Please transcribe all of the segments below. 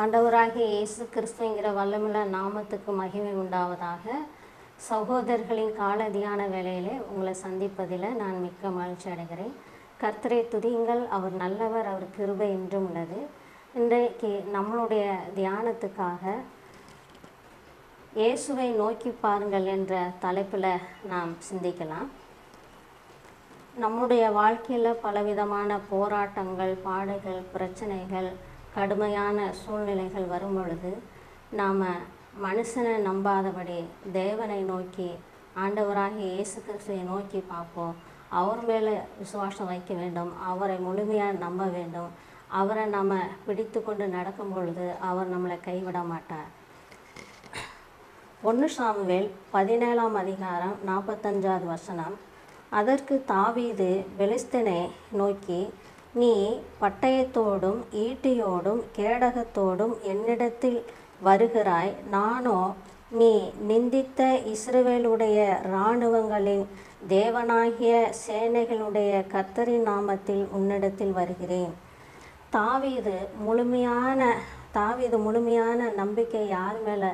ஆண்டவராகிய இயேசு கிறிஸ்துங்கிற வல்லமுள்ள நாமத்துக்கு மகிமை உண்டாவதாக. சகோதரர்களின் கால தியான வேளையிலே உங்களை சந்திப்பதில் நான் மிக்க மகிழ்ச்சி அடைகிறேன். கர்த்தரை துதியுங்கள், அவர் நல்லவர், அவர் கிருபை என்றும் உள்ளது. இன்றைக்கு நம்மளுடைய தியானத்துக்காக இயேசுவை நோக்கி பாருங்கள் என்ற தலைப்பில் நாம் சிந்திக்கலாம். நம்முடைய வாழ்க்கையில் பலவிதமான போராட்டங்கள், பாடுகள், பிரச்சனைகள், கடுமையான சூழ்நிலைகள் வரும் பொழுது நாம் மனுஷனை நம்பாதபடி தேவனை நோக்கி, ஆண்டவராகிய இயேசு கிறிஸ்துவை நோக்கி பார்ப்போம். அவர் மேலே விசுவாசம் வைக்க வேண்டும், அவரை முழுமையாக நம்ப வேண்டும். அவரை நம்ம பிடித்து கொண்டு நடக்கும் பொழுது அவர் நம்மளை கைவிட மாட்டார். 1 சாமுவேல் 17ஆம் அதிகாரம் 45வது வசனம். அதற்கு தாவீது பெலிஸ்தனை நோக்கி, நீ பட்டயத்தோடும் ஈட்டியோடும் கேடகத்தோடும் என்னிடத்தில் வருகிறாய், நானோ நீ நிந்தித்த இஸ்ரவேலுடைய இராணுவங்களின் தேவனாகிய சேனைகளுடைய கர்த்தரின் நாமத்தில் உன்னிடத்தில் வருகிறேன். தாவீது முழுமையான நம்பிக்கை யார் மேலே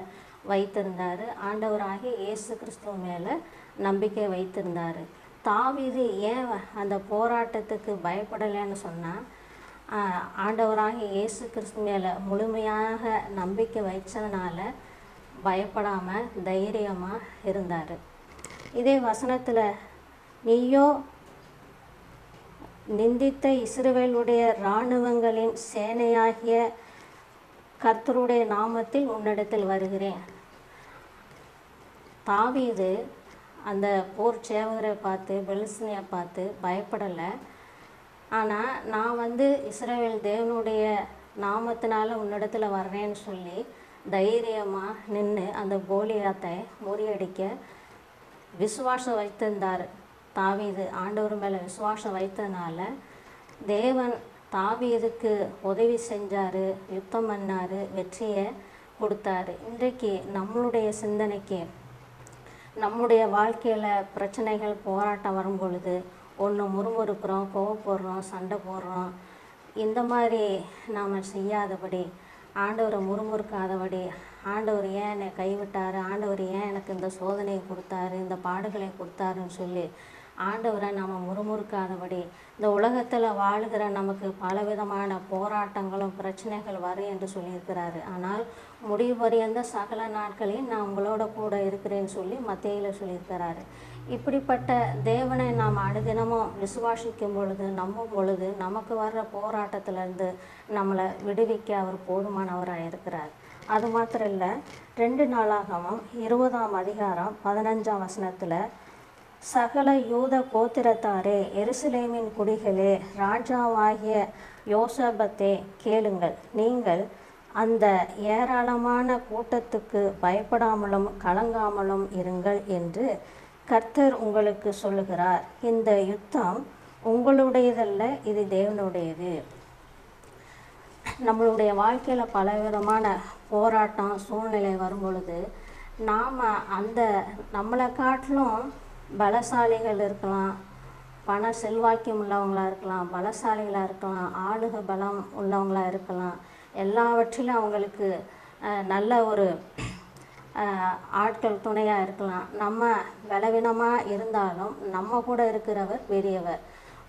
வைத்திருந்தார்? ஆண்டவராகிய இயேசு கிறிஸ்துவ மேலே நம்பிக்கை வைத்திருந்தார். தாவீது ஏன் அந்த போராட்டத்துக்கு பயப்படலைன்னு சொன்னால், ஆண்டவராகிய இயேசு கிறிஸ்து மேலே முழுமையாக நம்பிக்கை வைச்சதுனால பயப்படாமல் தைரியமாக இருந்தார். இதே வசனத்தில், நீயோ நிந்தித்த இஸ்ரவேலுடைய இராணுவங்களின் சேனையாகிய கர்த்தருடைய நாமத்தில் உன்னிடத்தில் வருகிறேன். தாவீது அந்த போர் சேவகரை பார்த்து, பெலிஸ்தனை பார்த்து பயப்படலை. ஆனால் நான் இஸ்ரவேல் தேவனுடைய நாமத்தினால உன்னிடத்தில் வர்றேன்னு சொல்லி தைரியமாக நின்று அந்த கோலியாத்தை முறியடிக்க விசுவாசம் வைத்திருந்தார். தாவீது ஆண்டவர் மேலே விசுவாசம் வைத்ததுனால தேவன் தாவீதுக்கு உதவி செஞ்சார், யுத்தம் பண்ணார், வெற்றியை கொடுத்தாரு. இன்றைக்கு நம்மளுடைய சிந்தனைக்கு, நம்முடைய வாழ்க்கையில் பிரச்சனைகள், போராட்டம் வரும் பொழுது ஒன்று முறுமுறுக்கிறோம், கோவப்படுறோம், சண்டை போடுறோம். இந்த மாதிரி நாம் செய்யாதபடி, ஆண்டவரை முறுமுறுக்காதபடி, ஆண்டவர் ஏன் என்னை கைவிட்டார், ஆண்டவர் ஏன் எனக்கு இந்த சோதனையை கொடுத்தாரு, இந்த பாடுகளை கொடுத்தாருன்னு சொல்லி ஆண்டவரை நம்ம முறுமுறுக்காதபடி, இந்த உலகத்தில் வாழுகிற நமக்கு பலவிதமான போராட்டங்களும் பிரச்சனைகள் வரும் என்று சொல்லியிருக்கிறாரு. ஆனால் முடிவு பரியந்த சகல நாட்களையும் நான் உங்களோட கூட இருக்கிறேன்னு சொல்லி மத்தேயில சொல்லியிருக்கிறாரு. இப்படிப்பட்ட தேவனை நாம் அனுதினமும் விசுவாசிக்கும் பொழுது, நம்பும் பொழுது, நமக்கு வர்ற போராட்டத்திலேருந்து நம்மளை விடுவிக்க அவர் போதுமானவராக இருக்கிறார். அது மாத்திரம் இல்லை, 2 நாளாகமம் 20ஆம் அதிகாரம் 15ஆம் வசனத்தில், சகல யூத கோத்திரத்தாரே, எருசலேமின் குடிகளே, ராஜாவாகிய யோசபத்தே கேளுங்கள். நீங்கள் அந்த ஏராளமான கூட்டத்துக்கு பயப்படாமலும் கலங்காமலும் இருங்கள் என்று கர்த்தர் உங்களுக்கு சொல்லுகிறார். இந்த யுத்தம் உங்களுடையதல்ல, இது தேவனுடையது. நம்மளுடைய வாழ்க்கையில் பலவிதமான போராட்டம், சூழ்நிலை வரும் பொழுது நாம் நம்மளை காட்டிலும் பலசாலிகள் இருக்கலாம், பண செல்வாக்கியம் உள்ளவங்களாக இருக்கலாம், பலசாலிகளாக இருக்கலாம், ஆளுக பலம் உள்ளவங்களாக இருக்கலாம். எல்லாவற்றிலும் அவங்களுக்கு நல்ல ஒரு ஆட்கள் துணையாக இருக்கலாம். நம்ம பலவீனமாக இருந்தாலும் நம்ம கூட இருக்கிறவர் பெரியவர்.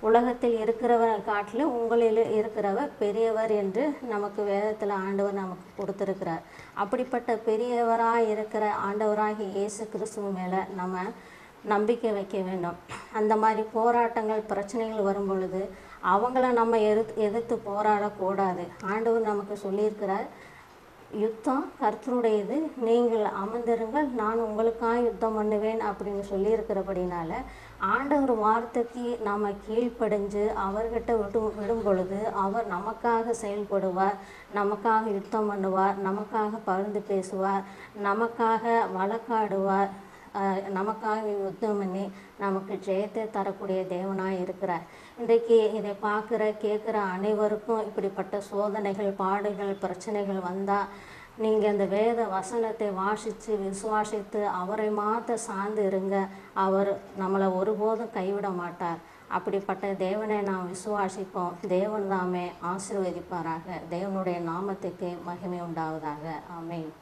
உலகத்தில் இருக்கிறவர் காட்டிலும் உங்களில் இருக்கிறவர் பெரியவர் என்று நமக்கு வேதத்தில் ஆண்டவர் நமக்கு கொடுத்துருக்கிறார். அப்படிப்பட்ட பெரியவராக இருக்கிற ஆண்டவராகிய இயேசு கிறிஸ்துவ மேலே நம்ம நம்பிக்கை வைக்க வேண்டும். அந்த மாதிரி போராட்டங்கள், பிரச்சனைகள் வரும் பொழுது அவங்கள நம்ம எதிர்த்து போராடக்கூடாது. ஆண்டவர் நமக்கு சொல்லியிருக்கிறார், யுத்தம் கர்த்தருடையது, நீங்கள் அமர்ந்திருங்கள், நான் உங்களுக்காக யுத்தம் பண்ணுவேன் அப்படின்னு சொல்லியிருக்கிறபடினால ஆண்டவர் வார்த்தைக்கு நாம் கீழ்ப்படிஞ்சு அவர்கிட்ட விடும் பொழுது அவர் நமக்காக செயல்படுவார், நமக்காக யுத்தம் பண்ணுவார், நமக்காக பகிர்ந்து பேசுவார், நமக்காக வழக்காடுவார், நமக்காக யுத்தம் பண்ணி நமக்கு ஜெயத்தை தரக்கூடிய தேவனாக இருக்கிறார். இன்றைக்கு இதை பார்க்குற கேட்குற அனைவருக்கும் இப்படிப்பட்ட சோதனைகள், பாடுகள், பிரச்சனைகள் வந்தால் நீங்கள் அந்த வேத வசனத்தை வாசித்து விசுவாசித்து அவரை மாற்ற சார்ந்து இருங்க. அவர் நம்மளை ஒருபோதும் கைவிட மாட்டார். அப்படிப்பட்ட தேவனை நாம் விசுவாசிப்போம். தேவன் தாமே ஆசீர்வதிப்பாராக. தேவனுடைய நாமத்துக்கு மகிமை உண்டாவதாக. ஆமென்.